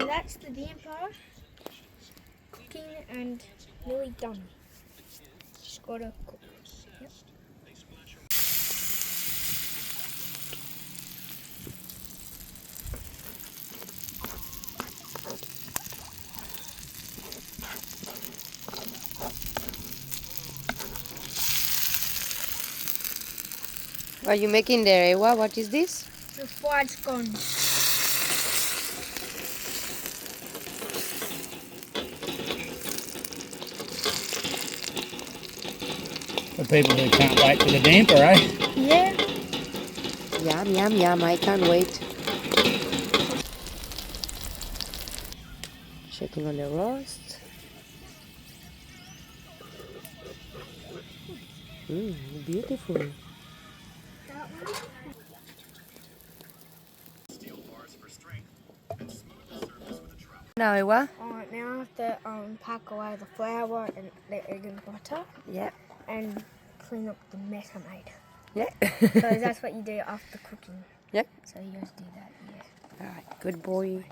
that's the damper cooking and nearly done. Just gotta cook. Yep. What are you making there, Eywa? What is this? The fried scones. For people who can't wait for the damper, eh? Yeah. Yum, yum, yum. I can't wait. Checking on the roast. Beautiful. Now, Eywa? Alright, now I have to pack away the flour and the egg and butter. Yeah. And clean up the mess I made. Yeah. Because that's what you do after cooking. Yeah. So you just do that, yeah. All right. Good boy.